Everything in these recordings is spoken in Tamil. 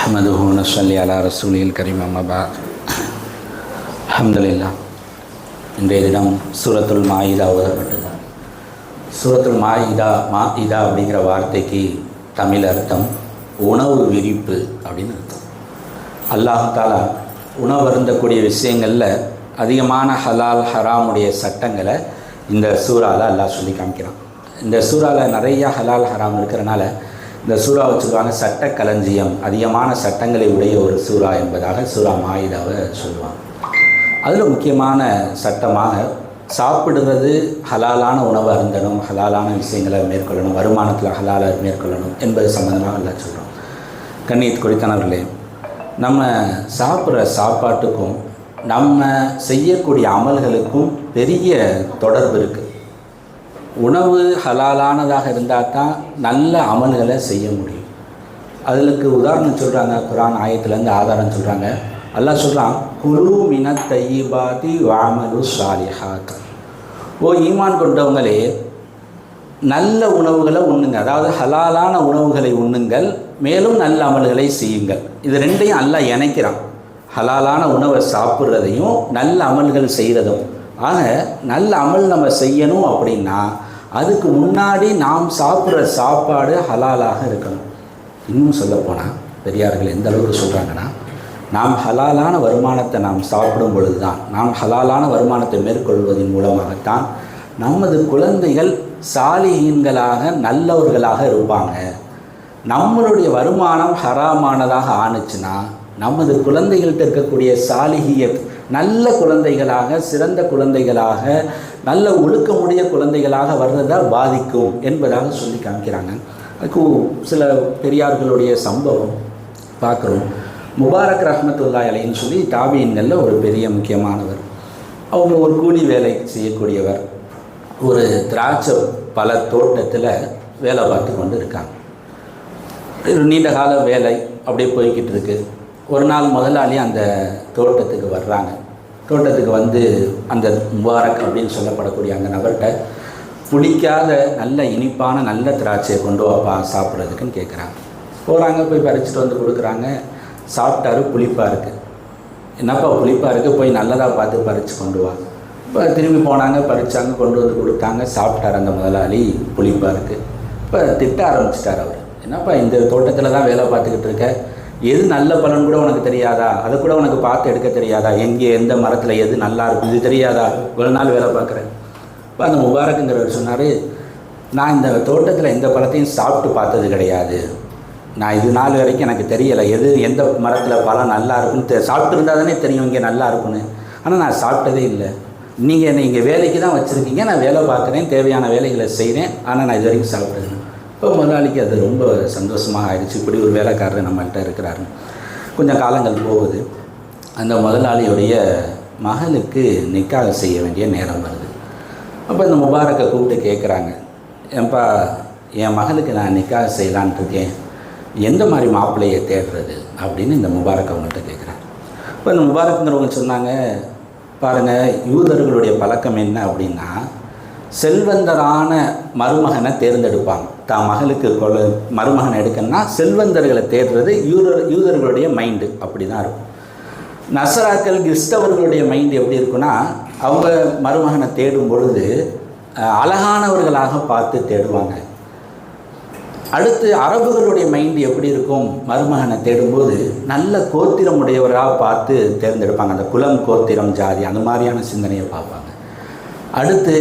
نحمده ونصلي على رسوله الكريم أما بعد அல்ஹம்துலில்லாஹ். இன்றைய தினம் சூரத்துல் மாயிதா ஓதப்பட்டது. சூரத்துல் மாயிதா அப்படிங்கிற வார்த்தைக்கு தமிழ் அர்த்தம் உணவு விரிப்பு அப்படின்னு அர்த்தம். அல்லாஹ் தஆலா உணவு அருந்தக்கூடிய விஷயங்களில் அதிகமான ஹலால் ஹராமுடைய சட்டங்களை இந்த சூறாவில் அல்லாஹ் சொல்லி காமிக்கிறான். இந்த சூறாவில் நிறையா ஹலால் ஹராம் இருக்கிறனால இந்த சூறாவை சொல்லுவாங்க சட்ட களஞ்சியம், அதிகமான சட்டங்களை உடைய ஒரு சூறா என்பதாக சூறா மாயிதாவை சொல்லுவாங்க. அதில் முக்கியமான சட்டமாக சாப்பிடுறது, ஹலாலான உணவு அருந்தணும், ஹலாலான விஷயங்களை மேற்கொள்ளணும், வருமானத்தில் ஹலாலை மேற்கொள்ளணும் என்பது சம்பந்தமாக எல்லாம் சொல்கிறோம். கண்ணியத்து குறித்தானவர்களே, நம்ம சாப்பிட்ற சாப்பாட்டுக்கும் நம்ம செய்யக்கூடிய அமல்களுக்கும் பெரிய தொடர்பு இருக்குது. உணவு ஹலாலானதாக இருந்தால் தான் நல்ல அமல்களை செய்ய முடியும். அதுக்கு உதாரணம் சொல்கிறாங்க, குர்ஆன் ஆயத்துலேருந்து ஆதாரம் சொல்கிறாங்க. அல்லாஹ் சொல்கிறான், குலு மினத் தய்யிபாதி வஅமலு ஸாலிஹாத். ஓ ஈமான் கொண்டவங்களே, நல்ல உணவுகளை உண்ணுங்க, அதாவது ஹலாலான உணவுகளை உண்ணுங்கள், மேலும் நல்ல அமல்களை செய்யுங்கள். இது ரெண்டையும் அல்லாஹ் இணைக்கிறான், ஹலாலான உணவை சாப்பிட்றதையும் நல்ல அமல்கள் செய்கிறதும். ஆக நல்ல அமல் நம்ம செய்யணும் அப்படின்னா அதுக்கு முன்னாடி நாம் சாப்பிட்ற சாப்பாடு ஹலாலாக இருக்கணும். இன்னும் சொல்லப்போனால் பெரியார்கள் எந்த அளவுக்கு சொல்கிறாங்கன்னா, நாம் ஹலாலான வருமானத்தை நாம் சாப்பிடும் பொழுது தான், நாம் ஹலாலான வருமானத்தை மேற்கொள்வதன் மூலமாகத்தான் நமது குழந்தைகள் சாலிஹீன்களாக நல்லவர்களாக இருப்பாங்க. நம்மளுடைய வருமானம் ஹராமானதாக ஆணுச்சுன்னா நமது குழந்தைகள்கிட்ட இருக்கக்கூடிய சாலிஹியத் நல்ல குழந்தைகளாக, சிறந்த குழந்தைகளாக, நல்ல ஒழுக்கமுடைய குழந்தைகளாக வர்றதை பாதிக்கும் என்பதாக சொல்லி காமிக்கிறாங்க. அதுக்கு சில பெரியார்களுடைய சம்பவம் பார்க்குறோம். முபாரக் ரஹ்மத்துல்லாஹி அலைஹின்னு சொல்லி தாபீன்களில் ஒரு பெரிய முக்கியமானவர். அவங்க ஒரு கூலி வேலை செய்யக்கூடியவர். ஒரு திராட்சை பல தோட்டத்தில் வேலை பார்த்து கொண்டு இருக்காங்க. ஒரு நீண்ட கால வேலை அப்படியே போய்கிட்டு இருக்கு. ஒரு நாள் முதலாளி அந்த தோட்டத்துக்கு வர்றாங்க. தோட்டத்துக்கு வந்து அந்த முபாரக் அப்படின்னு சொல்லப்படக்கூடிய அந்த நபர்கிட்ட பிடிக்காத நல்ல இனிப்பான நல்ல திராட்சையை கொண்டு வாப்பா சாப்பிட்றதுக்குன்னு கேட்குறாங்க. போகிறாங்க, போய் பறிச்சுட்டு வந்து கொடுக்குறாங்க. சாப்பிட்டாரு, புளிப்பாக இருக்குது. என்னப்பா புளிப்பாக இருக்குது, போய் நல்லதாக பார்த்து பறித்து கொண்டு வா. இப்போ திரும்பி போனாங்க, பறித்தாங்க, கொண்டு வந்து கொடுத்தாங்க. சாப்பிட்டார் அந்த முதலாளி, புளிப்பாக இருக்குது. இப்போ திட்ட ஆரம்பிச்சிட்டார் அவர். என்னப்பா இந்த தோட்டத்தில் தான் வேலை பார்த்துக்கிட்டு இருக்க, எது நல்ல பலன் கூட உனக்கு தெரியாதா, அதை கூட உனக்கு பார்த்து எடுக்க தெரியாதா, எங்கே எந்த மரத்தில் எது நல்லா இருக்கும் இது தெரியாதா, இவ்வளோ நாள் வேலை பார்க்குறேன். இப்போ அந்த முபாரக்குங்கிறவர் சொன்னார், நான் இந்த தோட்டத்தில் எந்த பழத்தையும் சாப்பிட்டு பார்த்தது கிடையாது. நான் இது நாள் வரைக்கும் எனக்கு தெரியலை எது எந்த மரத்தில் பழம் நல்லா இருக்குன்னு. சாப்பிட்டு இருந்தால் தானே தெரியும் இங்கே நல்லா இருக்குன்னு. ஆனால் நான் சாப்பிட்டதே இல்லை. நீங்கள் என்னை இங்கே வேலைக்கு தான் வச்சுருக்கீங்க, நான் வேலை பார்க்குறேன், தேவையான வேலைகளை செய்கிறேன், ஆனால் நான் இது வரைக்கும் சாப்பிட்றேன். இப்போ முதலாளிக்கு அது ரொம்ப சந்தோஷமாக ஆயிடுச்சு, இப்படி ஒரு வேலைக்காரர் நம்மள்கிட்ட இருக்கிறாரு. கொஞ்சம் காலங்கள் போகுது. அந்த முதலாளியுடைய மகளுக்கு நிக்காஹ் செய்ய வேண்டிய நேரம் வருது. அப்போ இந்த முபாரக்கை கூப்பிட்டு கேட்குறாங்க, ஏன்பா என் மகளுக்கு நான் நிக்காஹ் செய்யலான்னு இருக்கேன், எந்த மாதிரி மாப்பிள்ளையை தேடுறது அப்படின்னு இந்த முபாரக் அவங்கள்ட்ட கேட்குறாங்க. இப்போ இந்த முபாரக்குங்கிறவங்க சொன்னாங்க, பாருங்கள், யூதர்களுடைய பழக்கம் என்ன அப்படின்னா, செல்வந்தரான மருமகனை தேர்ந்தெடுப்பாங்க. தான் மகளுக்கு மருமகனை எடுக்கணும்னா செல்வந்தர்களை தேடுறது யூதர்களுடைய மைண்டு அப்படி தான் இருக்கும். நசராக்கள் கிறிஸ்தவர்களுடைய மைண்டு எப்படி இருக்குன்னா, அவங்க மருமகனை தேடும் பொழுது அழகானவர்களாக பார்த்து தேடுவாங்க. அடுத்து அரபுகளுடைய மைண்டு எப்படி இருக்கும், மருமகனை தேடும்போது நல்ல கோத்திரம் உடையவராக பார்த்து தேர்ந்தெடுப்பாங்க. அந்த குலம், கோத்திரம், ஜாதி அந்த மாதிரியான சிந்தனையை பார்ப்பாங்க. அடுத்து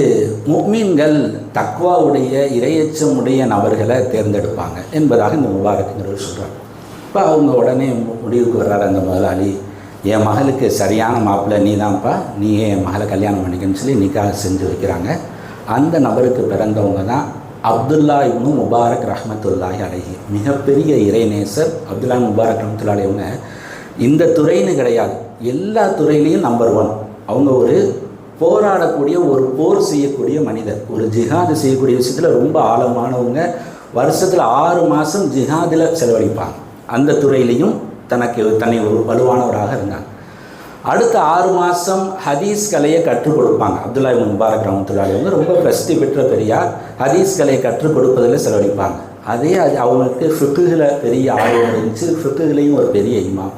முஃமின்கள் தக்வாவுடைய இறையச்சமுடைய நபர்களை தேர்ந்தெடுப்பாங்க என்பதாக இந்த முபாரக்குங்கிறவர் சொல்கிறார். இப்போ அவங்க உடனே முடிவுக்கு வர்றாரு அந்த முதலாளி, என் மகளுக்கு சரியான மாப்பிள்ளை நீ தான்ப்பா, நீயே என் மகளை கல்யாணம் பண்ணிக்கன்னு சொல்லி நிக்காஹ் செஞ்சு வைக்கிறாங்க. அந்த நபருக்கு பிறந்தவங்க தான் அப்துல்லா இப்னு முபாரக் ரஹ்மத்துல்லாஹி அலைஹி. மிகப்பெரிய இறைநேசர் அப்துல்லா முபாரக் ரஹ்மத்துல்லாஹி அலைஹி. அவங்க இந்த துறைன்னு கிடையாது, எல்லா துறையிலையும் நம்பர் 1. அவங்க ஒரு போராடக்கூடிய, ஒரு போர் செய்யக்கூடிய மனிதர், ஒரு ஜிஹாது செய்யக்கூடிய விஷயத்தில் ரொம்ப ஆழமானவங்க. வருஷத்தில் 6 மாதம் ஜிஹாதில் செலவழிப்பாங்க. அந்த துறையிலையும் தன்னை ஒரு வலுவானவராக இருந்தாங்க. அடுத்த 6 மாதம் ஹதீஸ் கலையை கற்றுக் கொடுப்பாங்க. அப்துல்லா இப்னு முபாரக் ரஹ்மத்துல்லாஹி அலைஹி ரொம்ப பிரசித்தி பெற்ற பெரியார். ஹதீஸ் கலையை கற்றுக் கொடுப்பதில் செலவழிப்பாங்க. அவங்களுக்கு ஃபிக்குகளை பெரிய ஆர்வம் இருந்துச்சு, ஃபிக்குகளையும் ஒரு பெரிய இமாம்,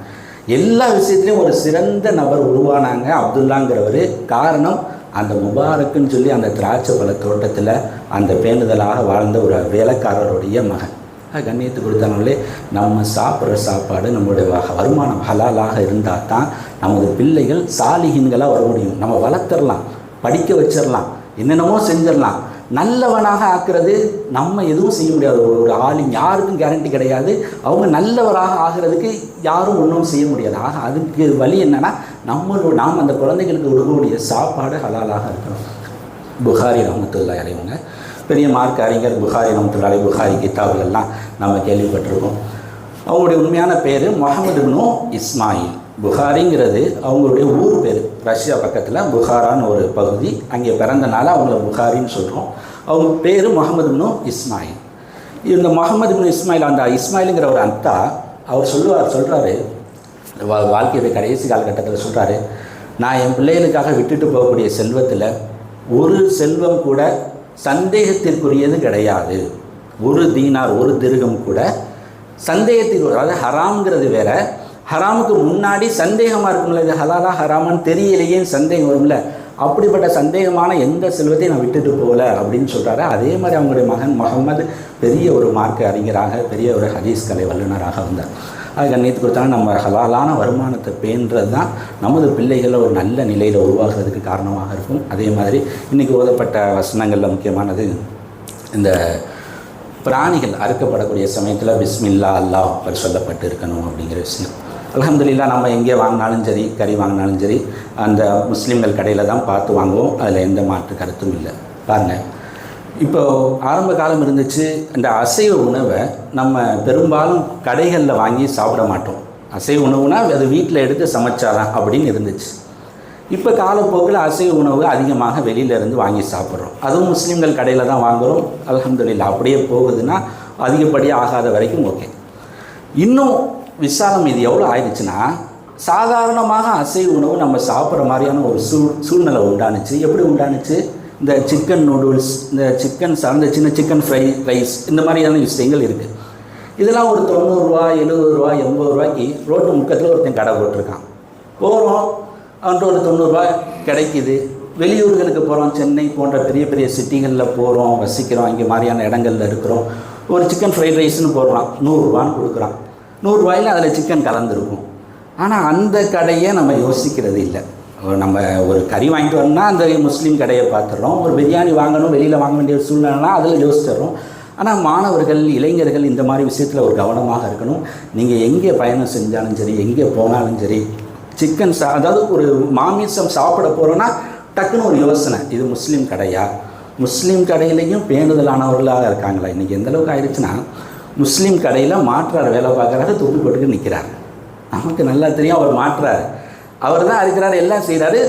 எல்லா விஷயத்துலையும் ஒரு சிறந்த நபர் உருவானாங்க அப்துல்லாங்கிறவர். காரணம் அந்த முபாரக்குன்னு சொல்லி அந்த திராட்சை பழ தோட்டத்தில் அந்த பேணுதலாக வாழ்ந்த ஒரு வேலைக்காரருடைய மகன். கண்ணியத்து கொடுத்தவங்களே, நம்ம சாப்பிட்ற சாப்பாடு நம்மளுடைய வருமானம் ஹலாலாக இருந்தால் தான் நமது பிள்ளைகள் சாலிஹீன்களாக வர முடியும். நம்ம வளர்த்துடலாம், படிக்க வச்சிடலாம், என்னென்னமோ செஞ்சிடலாம். நல்லவனாக ஆக்குறது நம்ம எதுவும் செய்ய முடியாது. ஒரு ஆளும் யாருக்கும் கேரண்டி கிடையாது. அவங்க நல்லவராக ஆகிறதுக்கு யாரும் ஒன்றும் செய்ய முடியாது. ஆக அதுக்கு வழி என்னென்னா நாம் அந்த குழந்தைகளுக்கு கொடுக்கக்கூடிய சாப்பாடு ஹலாலாக இருக்கணும். புகாரி ரஹ்மத்துல்லாஹி அலைஹி பெரிய மார்க் அறிஞர் புகாரி ரஹ்மத்துல்லாஹி புகாரி கிதாபுகள்லாம் நம்ம கேள்விப்பட்டிருக்கோம். அவங்களுடைய உண்மையான பேர் முஹம்மது இப்னு இஸ்மாயில். புகாரிங்கிறது அவங்களுடைய ஊர் பேர். ரஷ்யா பக்கத்தில் புகாரான்னு ஒரு பகுதி, அங்கே பிறந்தனால அவங்கள புகாரின்னு சொல்கிறோம். அவங்க பேர் முஹம்மது இப்னு இஸ்மாயில். இந்த முஹம்மது இப்னு இஸ்மாயில், அந்த இஸ்மாயிலுங்கிற ஒரு அத்தா, அவர் சொல்கிறாரு வாழ்க்கையுடைய கடைசி காலகட்டத்தில் சொல்கிறாரு, நான் என் பிள்ளைகளுக்காக விட்டுட்டு போகக்கூடிய செல்வத்தில் ஒரு செல்வம் கூட சந்தேகத்திற்குரியது கிடையாது. ஒரு தீனார், ஒரு திர்கம் கூட சந்தேகத்திற்கு, அதாவது ஹராம்ங்கிறது வேற, ஹராமுக்கு முன்னாடி சந்தேகமாக இருக்கும்ல, இது ஹலாலா ஹராமான்னு தெரியலையே சந்தேகம் வரும்ல, அப்படிப்பட்ட சந்தேகமான எந்த செல்வத்தையும் நான் விட்டுட்டு போகல அப்படின்னு சொல்கிறாரு. அதே மாதிரி அவங்களுடைய மகன் முகமது பெரிய ஒரு மார்க்க அறிஞராக, பெரிய ஒரு ஹதீஸ் கலை வல்லுநராக வந்தார். அது கண்ணியத்து கொடுத்தாலும் நம்ம ஹலாலான வருமானத்தை பேணுறது தான் நமது பிள்ளைகளை ஒரு நல்ல நிலையில் உருவாகிறதுக்கு காரணமாக இருக்கும். அதே மாதிரி இன்றைக்கி ஓதப்பட்ட வசனங்களில் முக்கியமானது இந்த பிராணிகள் அறுக்கப்படக்கூடிய சமயத்தில் பிஸ்மில்லா அல்லாஹ் அக்பர் சொல்லப்பட்டு இருக்கணும் அப்படிங்கிற விஷயம். அல்ஹம்துலில்லாஹ் நம்ம எங்கே வாங்கினாலும் சரி, கறி வாங்கினாலும் சரி, அந்த முஸ்லீம்கள் கடையில் தான் பார்த்து வாங்குவோம். அதில் எந்த மாற்று கருத்தும் இல்லை. பாருங்கள், இப்போது ஆரம்ப காலம் இருந்துச்சு, இந்த அசைவ உணவை நம்ம பெரும்பாலும் கடைகளில் வாங்கி சாப்பிட மாட்டோம். அசைவ உணவுனா அது வீட்டில் எடுத்து சமைச்சாதான் அப்படின்னு இருந்துச்சு. இப்போ காலப்போக்கில் அசைவ உணவு அதிகமாக வெளியிலேருந்து வாங்கி சாப்பிட்றோம். அதுவும் முஸ்லீம்கள் கடையில் தான் வாங்குகிறோம். அல்ஹம்துலில்லாஹ் அப்படியே போகுதுன்னா அதிகப்படியாக ஆகாத வரைக்கும் ஓகே. இன்னும் விசாலம் இது எவ்வளோ ஆயிடுச்சுன்னா, சாதாரணமாக அசைவ உணவு நம்ம சாப்பிட்ற மாதிரியான ஒரு சூழ்நிலை உண்டானுச்சு. எப்படி உண்டானுச்சு? இந்த சிக்கன் நூடுல்ஸ், இந்த சிக்கன் சார்ந்த சின்ன சிக்கன் ஃப்ரை ரைஸ், இந்த மாதிரியான விஷயங்கள் இருக்குது. இதெல்லாம் ஒரு 90 ரூபா, 70 ரூபா, 80 ரூபாய்க்கு ரோட்டு முக்கத்தில் ஒருத்தன் கடை போட்டிருக்கான். போகிறோம், அவன்ட்டு ஒரு 90 ரூபா கிடைக்கிது. வெளியூர்களுக்கு போகிறோம், சென்னை போன்ற பெரிய பெரிய சிட்டிகளில் போகிறோம், வசிக்கிறோம், இங்கே மாதிரியான இடங்களில் இருக்கிறோம். ஒரு சிக்கன் ஃப்ரைட் ரைஸ்னு போடுறான், 100 ரூபான்னு கொடுக்குறான். 100 ரூபாயில் அதில் சிக்கன் கலந்துருக்கும். ஆனால் அந்த கடையை நம்ம யோசிக்கிறது இல்லை. நம்ம ஒரு கறி வாங்கிட்டு வரணும்னா அந்த முஸ்லீம் கடையை பார்த்துடுறோம். ஒரு பிரியாணி வாங்கணும், வெளியில் வாங்க வேண்டிய சூழ்நிலைனா அதில் யோசிச்சிடுறோம். ஆனால் மாணவர்கள், இளைஞர்கள் இந்த மாதிரி விஷயத்தில் ஒரு கவனமாக இருக்கணும். நீங்கள் எங்கே பயணம் செஞ்சாலும் சரி, எங்கே போனாலும் சரி, சிக்கன் அதாவது ஒரு மாமிசம் சாப்பிட போகிறோன்னா டக்குன்னு ஒரு யோசனை, இது முஸ்லீம் கடையா? முஸ்லீம் கடையிலையும் பேணுதலானவர்களாக இருக்காங்களா? இன்றைக்கி எந்தளவுக்கு ஆயிடுச்சுன்னா, முஸ்லீம் கடையில் மாற்றார் வேலை பார்க்குறாரு, தொப்பி போட்டுக்கு நிற்கிறார். நமக்கு நல்லா தெரியும் அவர் மாற்றார், அவர் தான் இருக்கிறாரு, எல்லாம் செய்கிறாரு.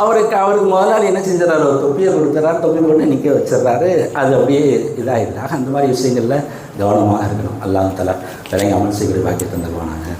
அவருக்கு முதலாளி என்ன செஞ்சிடறாரு? ஒரு தொப்பியை கொடுத்துறாரு, தொப்பி போட்டு நிற்க வச்சிடறாரு. அது அப்படியே இதாகிடுது. அந்த மாதிரி விஷயங்களில் கவனமாக இருக்கணும். அல்லாஹ் தஆலா விளங்கி அமல் செய்கிற பாக்கியத்தை தருவானாங்க.